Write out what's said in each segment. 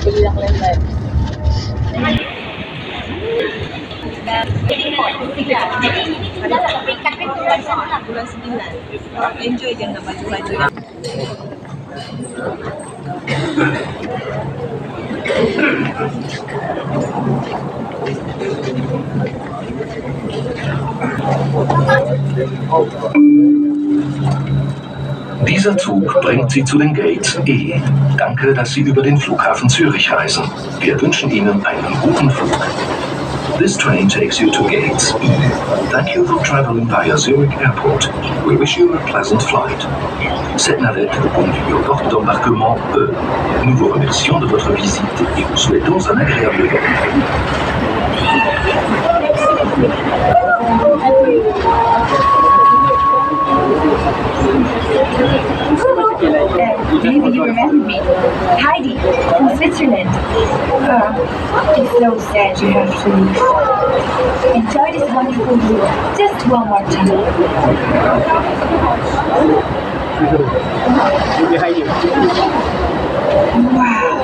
Bulan 9. Enjoy je nak baju-baju. Dieser Zug bringt Sie zu den Gates E. Danke, dass Sie über den Flughafen Zürich reisen. Wir wünschen Ihnen einen guten Flug. This train takes you to Gates E. Thank you for traveling via Zurich Airport. We wish you a pleasant flight. Cette navette vous conduit au port d'embarquement E. Nous vous remercions de votre visite et vous souhaitons un agréable vol. Maybe you remember me. Heidi, from Switzerland. It's so sad you have to leave. Enjoy this wonderful view. Just one more time. Wow.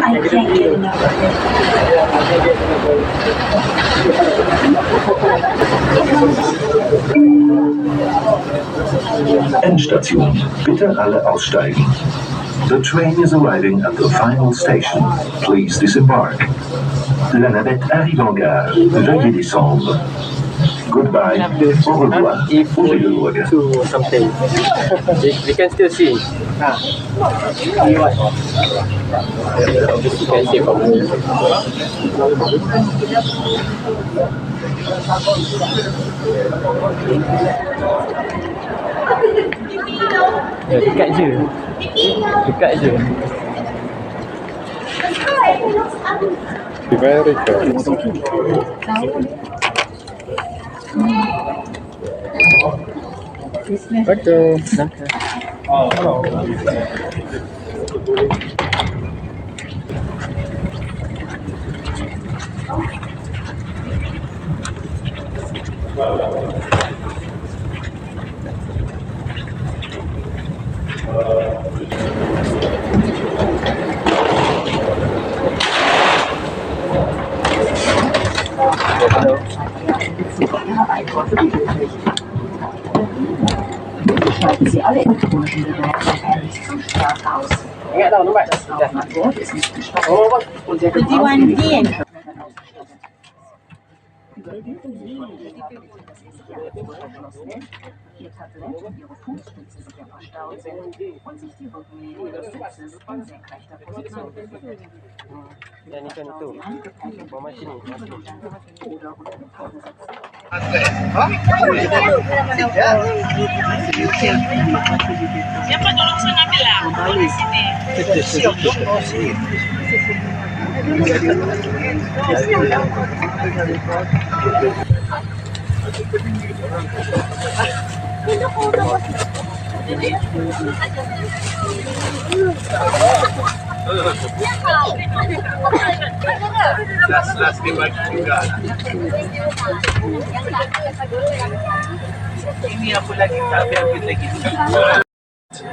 I can't get enough of it. Endstation. Bitte alle aussteigen. The train is arriving at the final station. Please disembark. La navette arrive en gare. Veuillez descendre. Goodbye. Au revoir. Ouvrez le regard. To something. We can still see. You can see from here. Dekat je. Dekat je. Very good. Danke. Schalten Sie alle elektronischen Geräte zum Start aus. Das Laufband ist nicht gestartet und der Gebrauch Ihr Tablett und Ihre Fußspitze sicher verstaut sind und sich die Rückenlehne des Sitzes in senkrechter Position befindet. Mama sini. Oder unter dem Hauptsitz. Siapa tolong sana bilang di sini.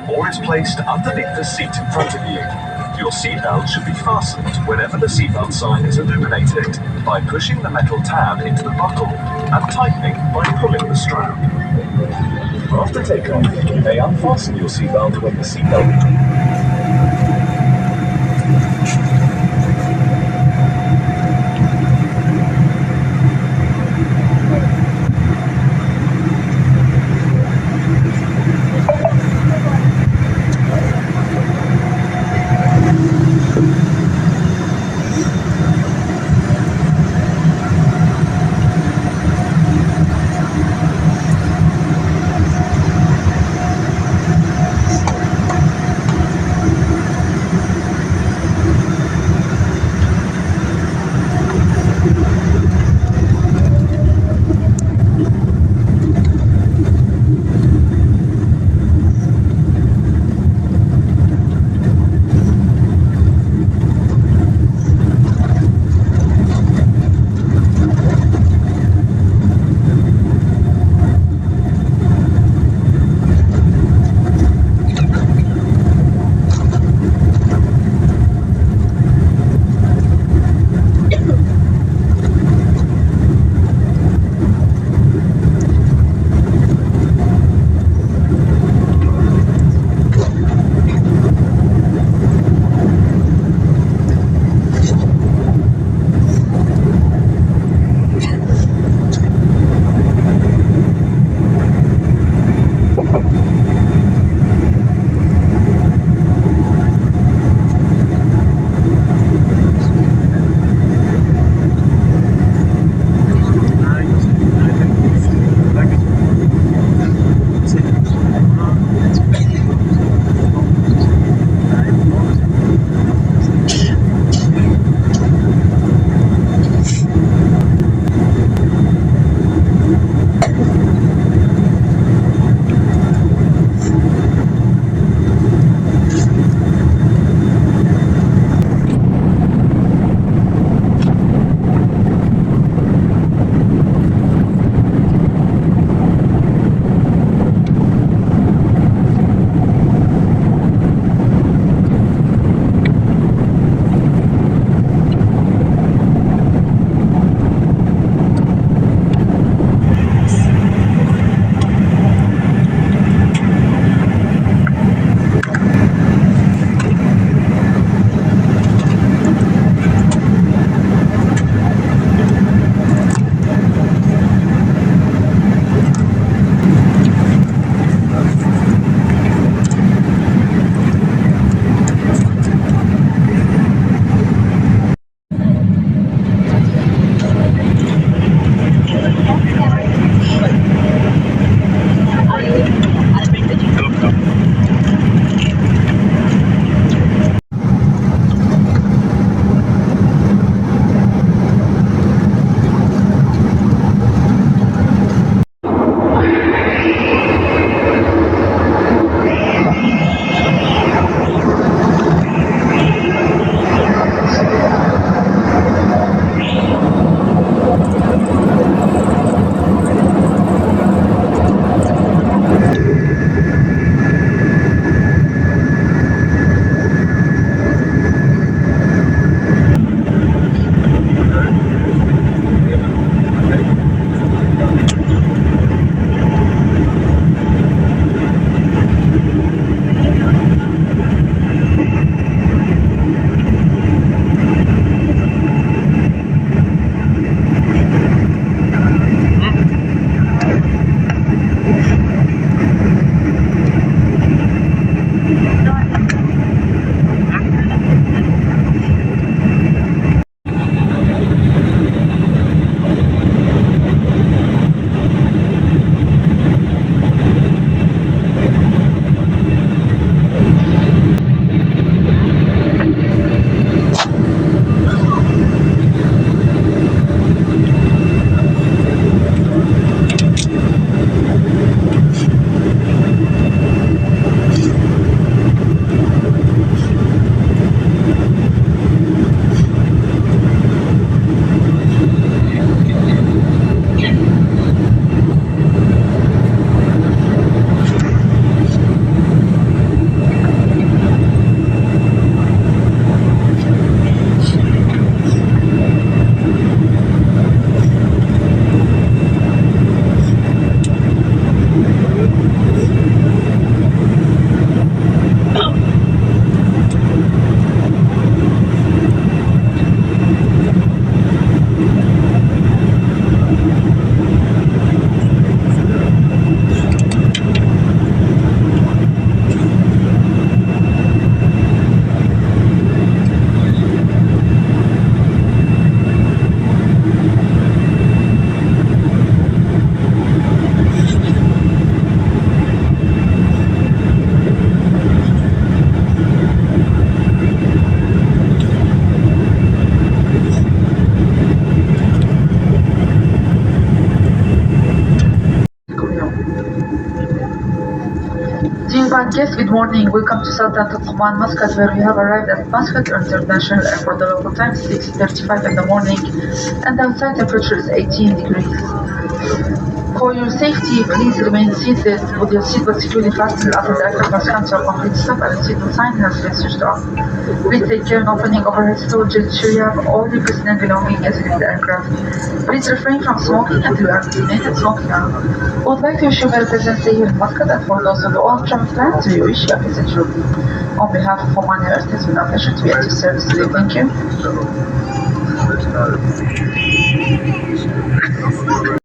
Or is placed underneath the seat in front of you. Your seatbelt should be fastened whenever the seatbelt sign is illuminated by pushing the metal tab into the buckle and tightening by pulling the strap. After takeoff, you may unfasten your seatbelt when the seatbelt... Guests, good morning. Welcome to Sultan of Oman, Muscat, where we have arrived at Muscat International Airport. The local time is 6:35 in the morning, and the outside temperature is 18 degrees. For your safety, please remain seated with your seatbelt securely fastened after the aircraft has come to a complete stop and the seatbelt sign has been switched off. Please take care in opening overhead storage to ensure you have all your personal belongings in the aircraft. Please refrain from smoking until you are designated smoking hour. We would like to wish you a very pleasant stay here in Muscat, and for those of all travel plans, we wish you a pleasant trip. On behalf of Oman Air, it has been a pleasure to be at your service today. Thank you.